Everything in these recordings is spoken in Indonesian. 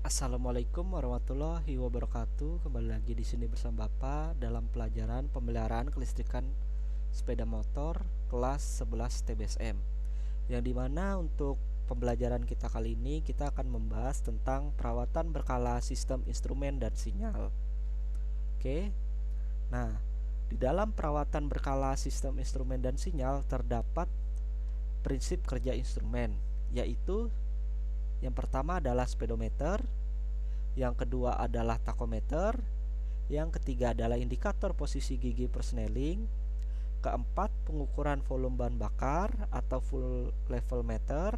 Assalamualaikum warahmatullahi wabarakatuh. Kembali lagi di sini bersama Bapak dalam pelajaran pemeliharaan kelistrikan sepeda motor kelas 11 TBSM. Yang dimana untuk pembelajaran kita kali ini kita akan membahas tentang perawatan berkala sistem instrumen dan sinyal. Oke. Nah, di dalam perawatan berkala sistem instrumen dan sinyal terdapat prinsip kerja instrumen, yaitu yang pertama adalah speedometer, yang kedua adalah tachometer, yang ketiga adalah indikator posisi gigi persneling, keempat pengukuran volume bahan bakar atau full level meter,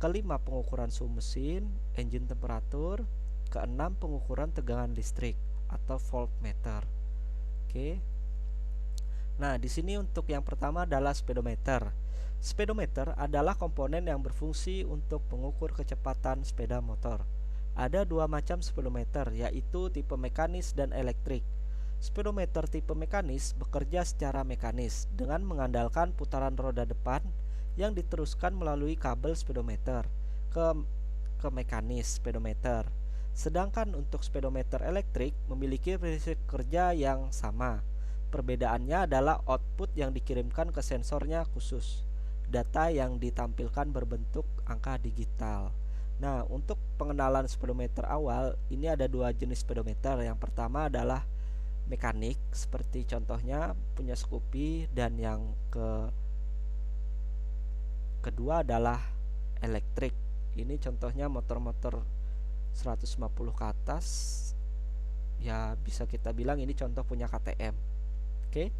kelima pengukuran suhu mesin, engine temperatur, keenam pengukuran tegangan listrik atau voltmeter. Oke. Nah, di sini untuk yang pertama adalah speedometer. Speedometer adalah komponen yang berfungsi untuk mengukur kecepatan sepeda motor. Ada dua macam speedometer, yaitu tipe mekanis dan elektrik. Speedometer tipe mekanis bekerja secara mekanis dengan mengandalkan putaran roda depan yang diteruskan melalui kabel speedometer ke mekanis speedometer. Sedangkan untuk speedometer elektrik memiliki prinsip kerja yang sama. Perbedaannya adalah output yang dikirimkan ke sensornya khusus. Data yang ditampilkan berbentuk angka digital. Nah, untuk pengenalan speedometer awal, ini ada dua jenis speedometer. Yang pertama adalah mekanik, seperti contohnya punya Scoopy, dan yang kedua adalah elektrik. Ini contohnya motor-motor 150 ke atas. Ya, bisa kita bilang ini contoh punya KTM. Oke.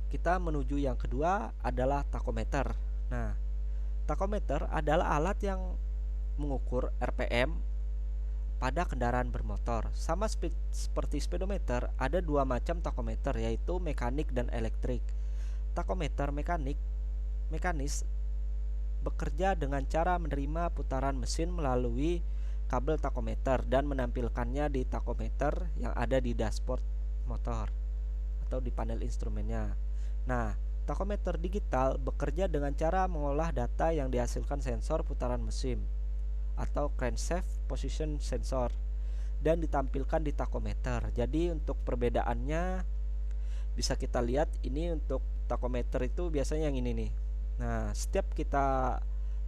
Kita menuju yang kedua adalah tachometer. Nah, tachometer adalah alat yang mengukur RPM pada kendaraan bermotor. Sama seperti speedometer, ada dua macam tachometer, yaitu mekanik dan elektrik. Tachometer mekanis bekerja dengan cara menerima putaran mesin melalui kabel tachometer dan menampilkannya di tachometer yang ada di dashboard motor atau di panel instrumennya. Nah, tachometer digital bekerja dengan cara mengolah data yang dihasilkan sensor putaran mesin atau crankshaft position sensor dan ditampilkan di tachometer. Jadi untuk perbedaannya bisa kita lihat, ini untuk tachometer itu biasanya yang ini nih. Nah, setiap kita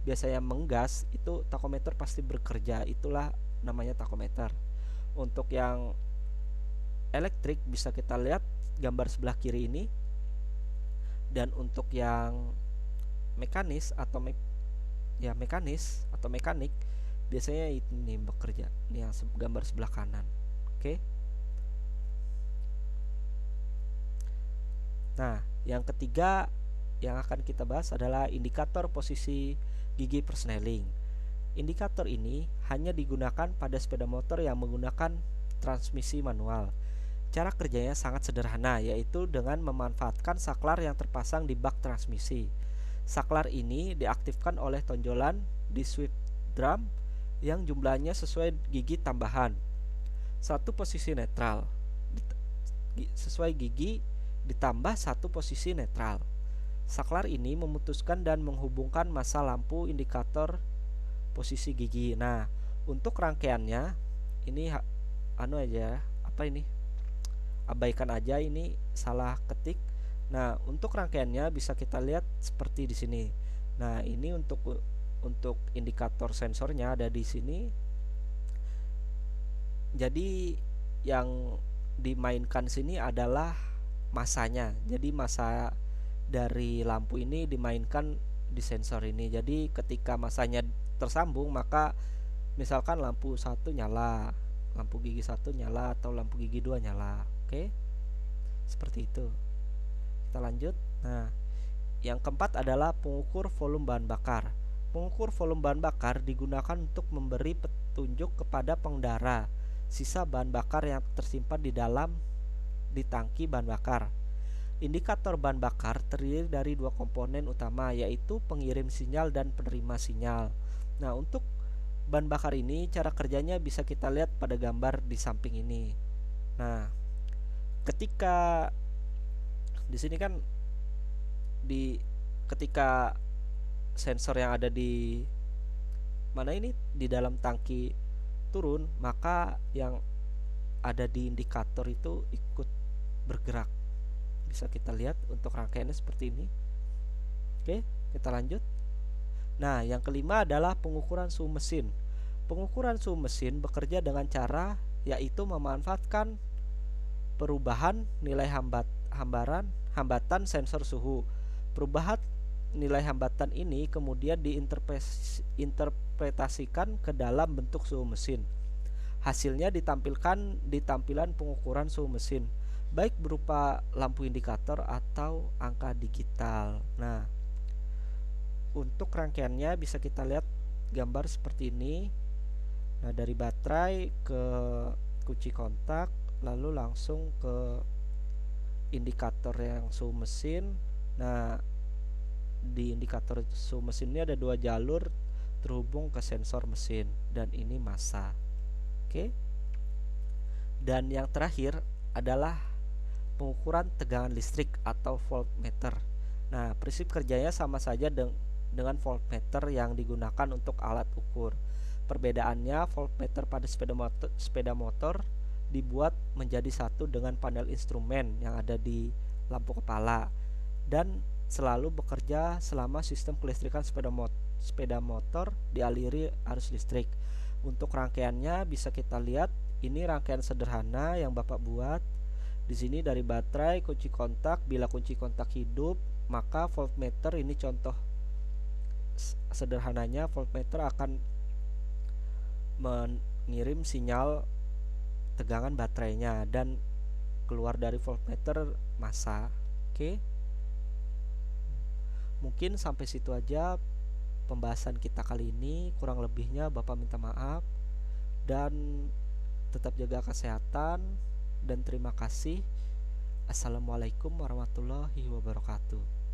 biasanya menggas itu tachometer pasti bekerja, itulah namanya tachometer. Untuk yang elektrik bisa kita lihat gambar sebelah kiri ini. Dan untuk yang mekanis atau mekanik biasanya ini bekerja. Ini yang gambar sebelah kanan. Oke. Nah, yang ketiga yang akan kita bahas adalah indikator posisi gigi persneling. Indikator ini hanya digunakan pada sepeda motor yang menggunakan transmisi manual. Cara kerjanya sangat sederhana, yaitu dengan memanfaatkan saklar yang terpasang di bak transmisi. Saklar ini diaktifkan oleh tonjolan di sweep drum yang jumlahnya sesuai gigi tambahan. Satu posisi netral sesuai gigi ditambah satu posisi netral. Saklar ini memutuskan dan menghubungkan massa lampu indikator posisi gigi. Nah, untuk rangkaiannya ini abaikan aja, ini salah ketik. Nah, untuk rangkaiannya bisa kita lihat seperti di sini. Nah, ini untuk indikator sensornya ada di sini. Jadi yang dimainkan sini adalah masanya. Jadi massa dari lampu ini dimainkan di sensor ini. Jadi ketika masanya tersambung, maka misalkan lampu 1 nyala, lampu gigi 1 nyala, atau lampu gigi 2 nyala. Oke. Seperti itu. Kita lanjut. Nah, yang keempat adalah pengukur volume bahan bakar. Pengukur volume bahan bakar digunakan untuk memberi petunjuk kepada pengendara sisa bahan bakar yang tersimpan di tangki bahan bakar. Indikator bahan bakar terdiri dari dua komponen utama, yaitu pengirim sinyal dan penerima sinyal. Nah, untuk bahan bakar ini cara kerjanya bisa kita lihat pada gambar di samping ini. Nah, ketika di sini kan ketika sensor yang ada di mana ini di dalam tangki turun, maka yang ada di indikator itu ikut bergerak. Bisa kita lihat untuk rangkaiannya seperti ini. Oke, kita lanjut. Nah, yang kelima adalah pengukuran suhu mesin. Pengukuran suhu mesin bekerja dengan cara yaitu memanfaatkan perubahan nilai hambatan sensor suhu. Perubahan nilai hambatan ini kemudian diinterpretasikan ke dalam bentuk suhu mesin. Hasilnya ditampilkan di tampilan pengukuran suhu mesin, baik berupa lampu indikator atau angka digital. Nah, untuk rangkaiannya bisa kita lihat gambar seperti ini. Nah, dari baterai ke kunci kontak, lalu langsung ke indikator yang suhu mesin. Nah, di indikator suhu mesin ini ada dua jalur terhubung ke sensor mesin, dan ini massa. Oke. Dan yang terakhir adalah pengukuran tegangan listrik atau voltmeter. Nah, prinsip kerjanya sama saja dengan voltmeter yang digunakan untuk alat ukur. Perbedaannya, voltmeter pada sepeda motor dibuat menjadi satu dengan panel instrumen yang ada di lampu kepala dan selalu bekerja selama sistem kelistrikan sepeda motor dialiri arus listrik. Untuk rangkaiannya bisa kita lihat, ini rangkaian sederhana yang Bapak buat. Di sini dari baterai, kunci kontak. Bila kunci kontak hidup, maka voltmeter, ini contoh sederhananya, voltmeter akan mengirim sinyal tegangan baterainya dan keluar dari voltmeter massa. Oke. Mungkin sampai situ aja pembahasan kita kali ini. Kurang lebihnya Bapak minta maaf, dan tetap jaga kesehatan, dan terima kasih. Assalamualaikum warahmatullahi wabarakatuh.